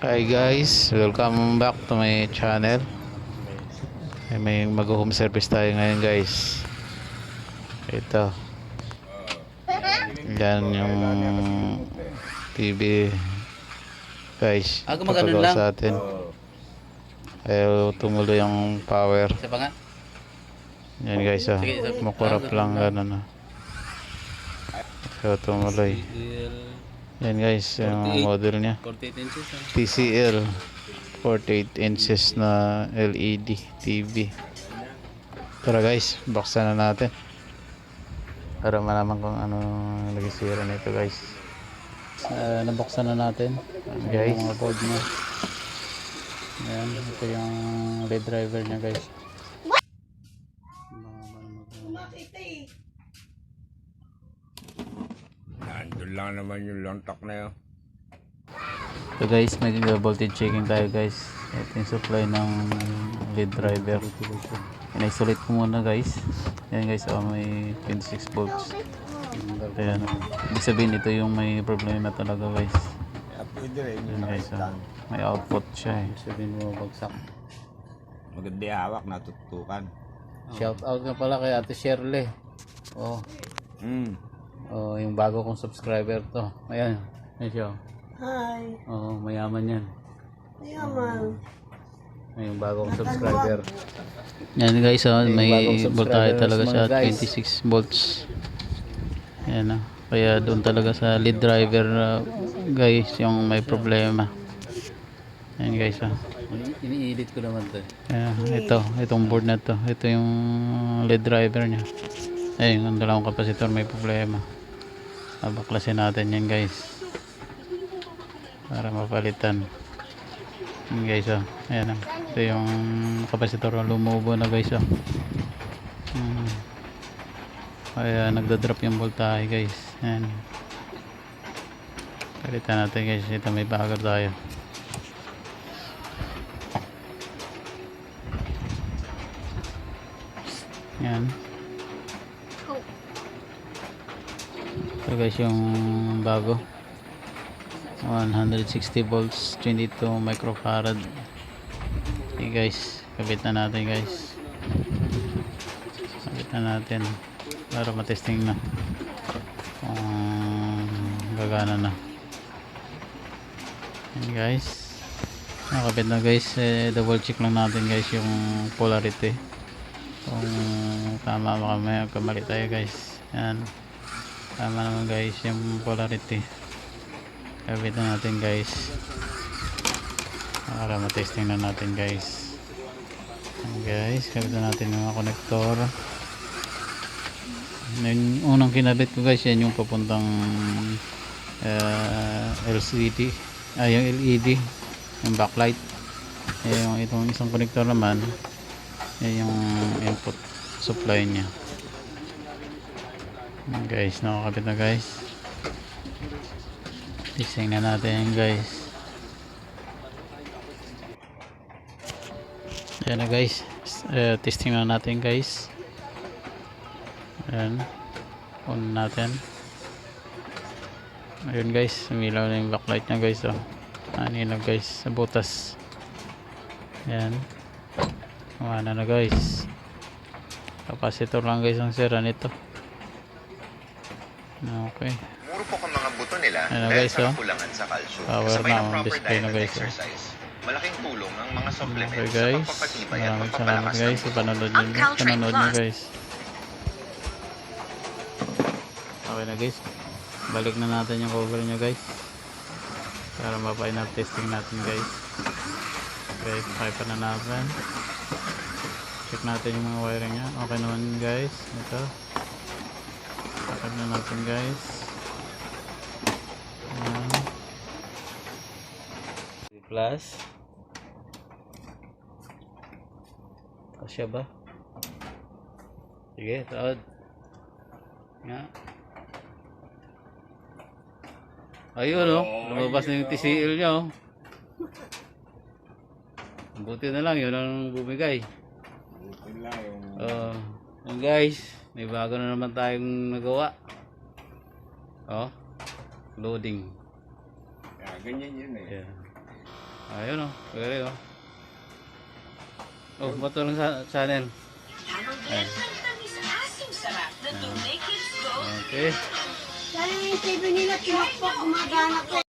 Hi guys, welcome back to my channel. May mag-home service tayo ngayon guys. Ito, yan yung TV guys. Gumagano Papagawa lang. sa atin. Ayaw tumuloy yung power. Isa pa nga. Yan guys, makurap lang gano'n. Ayaw tumuloy. Yan guys, yung model niya. 48 inches. TCL 48 inches na LED TV. Tara guys, buksan na natin para malaman kung ano nagsisira nito guys. Nabuksan na natin guys yung board niya. Ayan, ito yung LED driver niya guys. Nandun lang naman yung lontak na yun. So guys, may voltage checking tayo guys. Ito yung supply ng LED driver. In-isolate ko muna guys. Ayan guys, may 26 volts. Ayan. Ibig sabihin ito yung may problema talaga guys. Ayan guys, may output siya eh. Ibig sabihin mo bagsak. Maganda yung hawak, natutukan. Shout out nga pala kay Ate Shirley. Oh. Oh, yung bago kong subscriber to. Ayan. Ayan siya. Hi. Oh, mayaman yan. Mayaman. May bago kong subscriber. Yan guys, may voltage talaga siya, 26 volts. Yan kaya doon talaga sa lead driver guys yung may problema. Yan guys, Iniedit ko naman 'to. Itong board na to. Ito yung lead driver niya. Ayun, ang dalawang kapasitor may problema. Baklasin natin yan guys para mapalitan. Yan guys, ayan ito yung kapasitor na lumubo na guys. Kaya nagda-drop yung voltage guys. Ayan, palitan natin guys. Ito may bagar tayo. Yan. Ito guys yung bago. 160 volts, 22 microfarad. Okay guys, kabit na natin guys. Kabit na natin para matesting na kung gagana na. Yan guys, nakabit na guys. Double check lang natin guys yung polarity kung tama ba kami, kamali tayo guys. Yan, tama naman guys yung polarity. Kabit na natin guys para matesting na natin guys. Yan guys, kabit na natin yung mga konektor. Yung unang kinabit ko guys, yan yung papuntang LCD, yung LED, yung backlight. Yung itong isang konektor naman, yan yung input supply nya. Yan guys, nakakabit na guys. Testing na natin guys. Ayan na guys, testing na natin guys. Ayan, on natin. Ayun guys, umilaw na yung backlight nya guys. Ano guys, sa butas. Ayan, kumana na guys. Capacitor lang guys ang sira nito. Okay. Muro po ang mga buto nila Ayan dahil guys, sa kakulangan sa calcium. power Kasabay na ng ang proper display diet na at guys. exercise. Malaking tulong ang mga supplements Okay sa guys, pagpapatibay at maraming salamat pagpapalakas ng guys sa buto. panonood nyo guys. Okay na guys, balik na natin yung cover nyo guys para mapa-enough testing natin guys. Okay, pakipan na natin, check natin yung mga wiring nya. Okay naman guys, ito pakipan na natin guys. Ayan, plus kasya ba? Sige, taod nga. Ayun lumabas na yung TCL nya buti na lang yun ang bumigay. Yun guys, may bago na naman tayong nagawa. Loading. Ganyan yun eh. Yeah. Ayun oh. Pwede oh. Oh, bato lang sa channel. Ayan. Okay. Dahil yung TV nila, pinakpak, gumagana ko.